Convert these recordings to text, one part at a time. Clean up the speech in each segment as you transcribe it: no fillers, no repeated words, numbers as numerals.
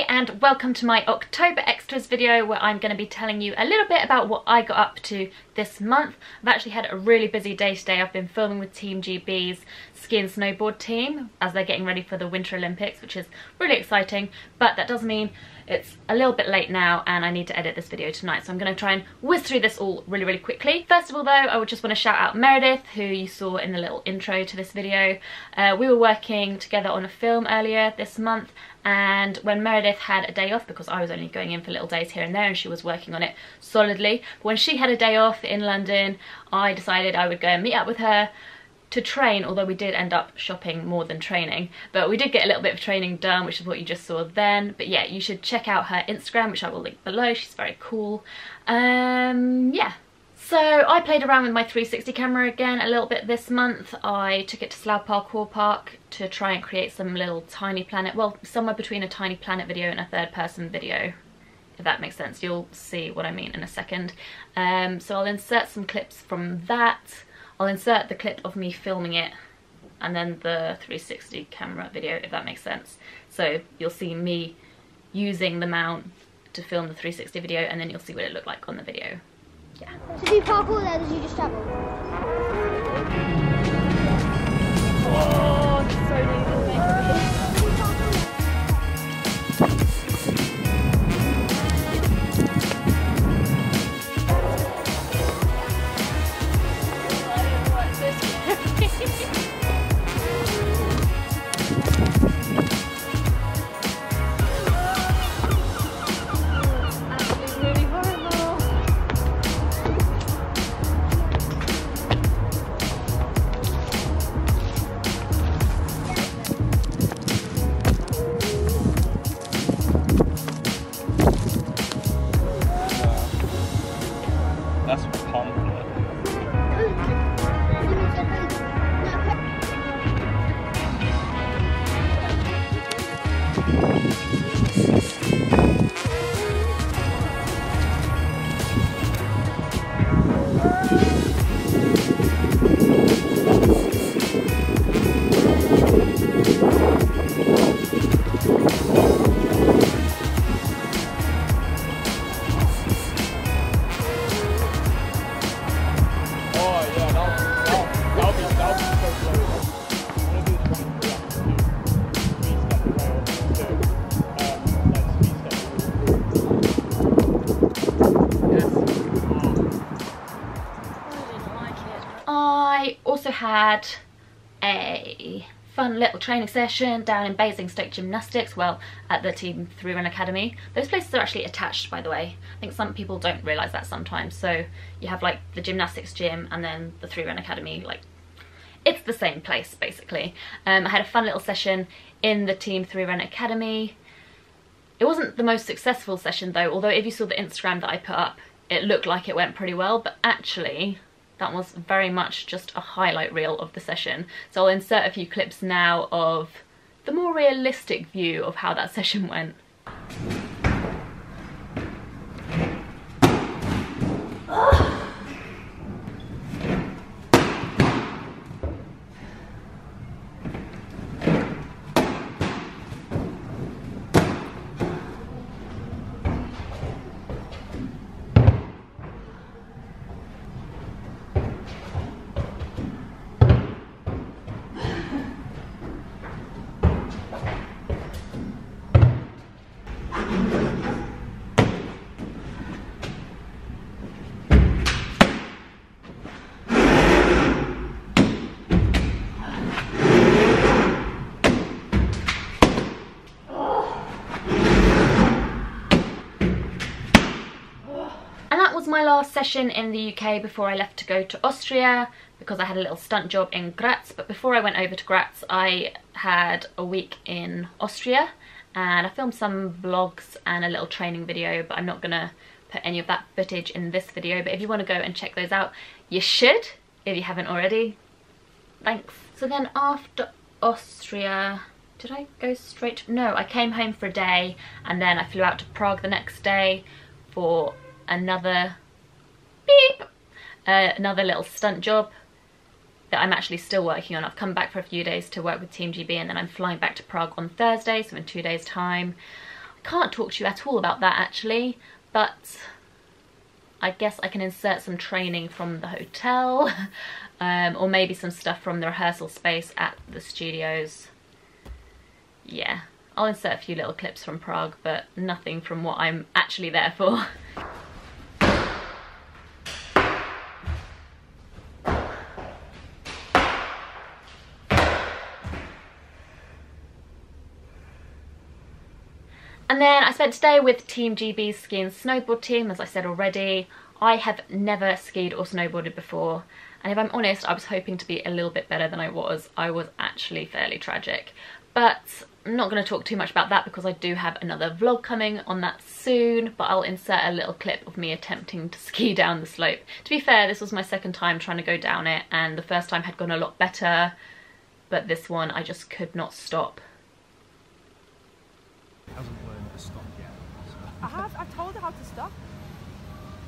And welcome to my October extras video, where I'm going to be telling you a little bit about what I got up to this month. I've actually had a really busy day today. I've been filming with Team GB's ski and snowboard team as they're getting ready for the Winter Olympics, which is really exciting, but that does mean it's a little bit late now and I need to edit this video tonight, so I'm going to try and whiz through this all really quickly. First of all though, I would just want to shout out Meredith, who you saw in the little intro to this video. We were working together on a film earlier this month, and when Meredith had a day off, because I was only going in for little days here and there and she was working on it solidly, but when she had a day off in London, I decided I would go and meet up with her to train, although we did end up shopping more than training, but we did get a little bit of training done, which is what you just saw then. But yeah, you should check out her Instagram, which I will link below. She's very cool. Yeah. So I played around with my 360 camera again a little bit this month. I took it to Slough Parkour Park to try and create some little tiny planet, well, somewhere between a tiny planet video and a third person video, if that makes sense. You'll see what I mean in a second. So I'll insert some clips from that. I'll insert the clip of me filming it and then the 360 camera video, if that makes sense. So you'll see me using the mount to film the 360 video, and then you'll see what it looked like on the video. Yeah. So do you parkour there, or do you just travel? Oh, it's so dangerous. That's pumped. I also had a fun little training session down in Basingstoke Gymnastics, well, at the Team 3 Run Academy. Those places are actually attached, by the way. I think some people don't realise that sometimes. So you have like the gymnastics gym and then the 3 Run Academy, like it's the same place basically. I had a fun little session in the Team 3 Run Academy. It wasn't the most successful session though, although if you saw the Instagram that I put up, it looked like it went pretty well, but actually that was very much just a highlight reel of the session. So I'll insert a few clips now of the more realistic view of how that session went. My last session in the UK before I left to go to Austria, because I had a little stunt job in Graz. But before I went over to Graz, I had a week in Austria, and I filmed some vlogs and a little training video, but I'm not gonna put any of that footage in this video. But if you want to go and check those out, you should, if you haven't already. Thanks. So then after Austria, did I go straight? No, I came home for a day and then I flew out to Prague the next day for another another little stunt job that I'm actually still working on. I've come back for a few days to work with Team GB, and then I'm flying back to Prague on Thursday, so in 2 days time. I can't talk to you at all about that actually, but I guess I can insert some training from the hotel or maybe some stuff from the rehearsal space at the studios. Yeah, I'll insert a few little clips from Prague, but nothing from what I'm actually there for. And then I spent today with Team GB's ski and snowboard team, as I said already. I have never skied or snowboarded before, and if I'm honest, I was hoping to be a little bit better than I was. I was actually fairly tragic, but I'm not going to talk too much about that because I do have another vlog coming on that soon, but I'll insert a little clip of me attempting to ski down the slope. To be fair, this was my second time trying to go down it, and the first time had gone a lot better, but this one I just could not stop. Hasn't learned to stop yet. So. I have. I've told her how to stop.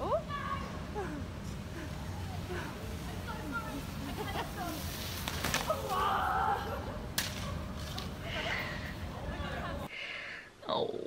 Oh. Oh.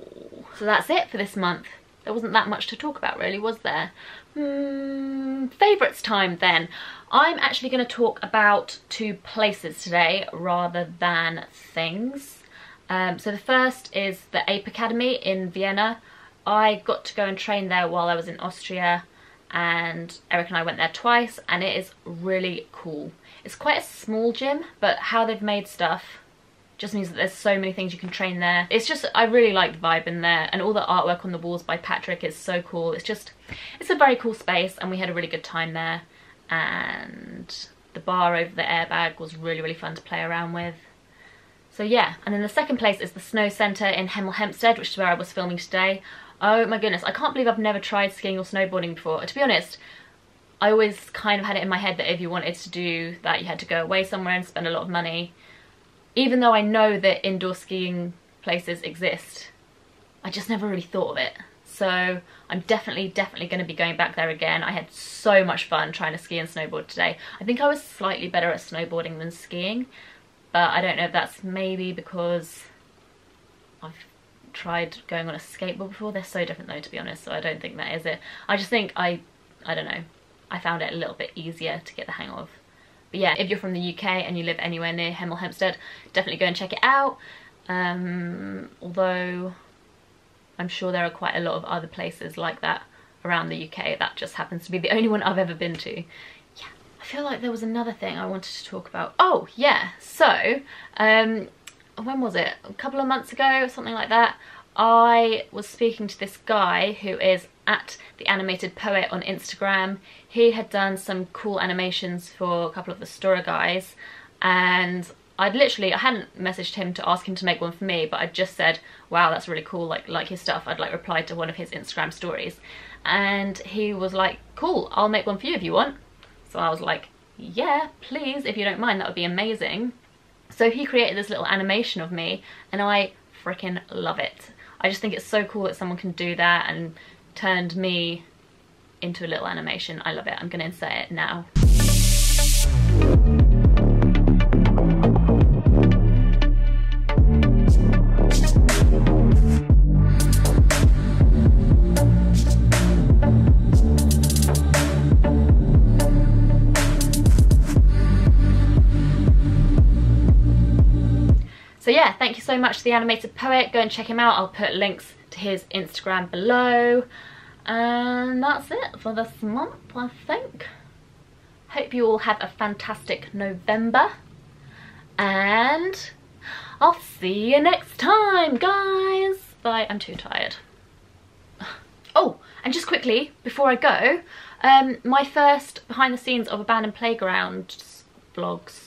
So that's it for this month. There wasn't that much to talk about really, was there? Favourites time then. I'm actually going to talk about 2 places today rather than things. So the first is the Ape Academy in Vienna. I got to go and train there while I was in Austria, and Eric and I went there twice, and it is really cool. It's quite a small gym, but how they've made stuff just means that there's so many things you can train there. It's just, I really like the vibe in there, and all the artwork on the walls by Patrick is so cool. It's a very cool space, and we had a really good time there, and the bar over the airbag was really, really fun to play around with. So yeah, and then the second place is the Snow Centre in Hemel Hempstead, which is where I was filming today. Oh my goodness, I can't believe I've never tried skiing or snowboarding before. To be honest, I always kind of had it in my head that if you wanted to do that, you had to go away somewhere and spend a lot of money. Even though I know that indoor skiing places exist, I just never really thought of it. So I'm definitely going to be going back there again. I had so much fun trying to ski and snowboard today. I think I was slightly better at snowboarding than skiing. But I don't know if that's maybe because I've tried going on a skateboard before. They're so different though, to be honest, so I don't think that is it. I just think I don't know, I found it a little bit easier to get the hang of. But yeah, if you're from the UK and you live anywhere near Hemel Hempstead, definitely go and check it out. Although I'm sure there are quite a lot of other places like that around the UK. That just happens to be the only one I've ever been to. I feel like there was another thing I wanted to talk about. Oh yeah, so when was it? A couple of months ago or something like that. I was speaking to this guy who is at The Animated Poet on Instagram. He had done some cool animations for a couple of the Stora guys, and I hadn't messaged him to ask him to make one for me, but I just said, wow, that's really cool, like his stuff. I'd replied to one of his Instagram stories, and he was like, cool, I'll make one for you if you want. So I was like, yeah, please, if you don't mind, that would be amazing. So he created this little animation of me, and I freaking love it. I just think it's so cool that someone can do that and turned me into a little animation. I love it. I'm going to insert it now. So yeah, thank you so much to The Animated Poet. Go and check him out. I'll put links to his Instagram below. And that's it for this month, I think. Hope you all have a fantastic November. And I'll see you next time, guys. Bye. I'm too tired. Oh, and just quickly, before I go, my first behind the scenes of Abandoned Playground vlogs.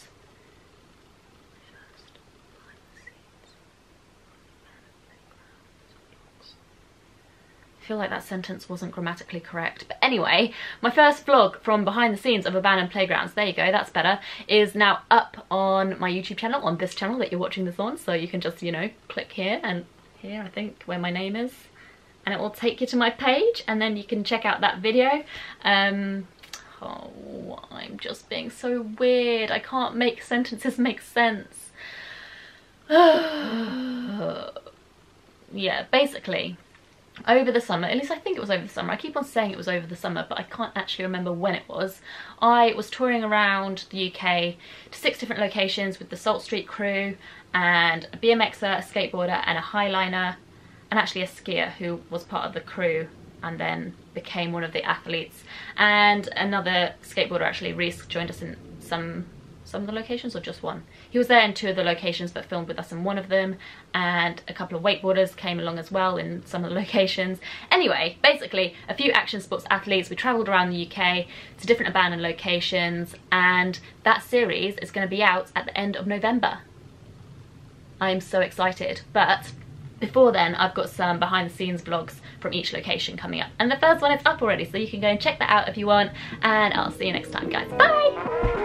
I feel like that sentence wasn't grammatically correct. But anyway, my first vlog from behind the scenes of abandoned playgrounds, there you go, that's better, is now up on my YouTube channel, on this channel that you're watching this on. So you can just, you know, click here and here, I think, where my name is, and it will take you to my page, and then you can check out that video. Oh, I'm just being so weird. I can't make sentences make sense. Yeah, basically, over the summer, at least I think it was over the summer, I keep on saying it was over the summer, but I can't actually remember when it was, I was touring around the UK to 6 different locations with the Salt Street crew, and a BMXer, a skateboarder, and a highliner, and actually a skier who was part of the crew and then became one of the athletes, and another skateboarder, actually, Reese, joined us in some of the locations, or just one. He was there in 2 of the locations but filmed with us in one of them, and a couple of wakeboarders came along as well in some of the locations. Anyway, basically a few action sports athletes. We travelled around the UK to different abandoned locations, and that series is going to be out at the end of November. I'm so excited, but before then I've got some behind the scenes vlogs from each location coming up, and the first one is up already, so you can go and check that out if you want, and I'll see you next time, guys. Bye!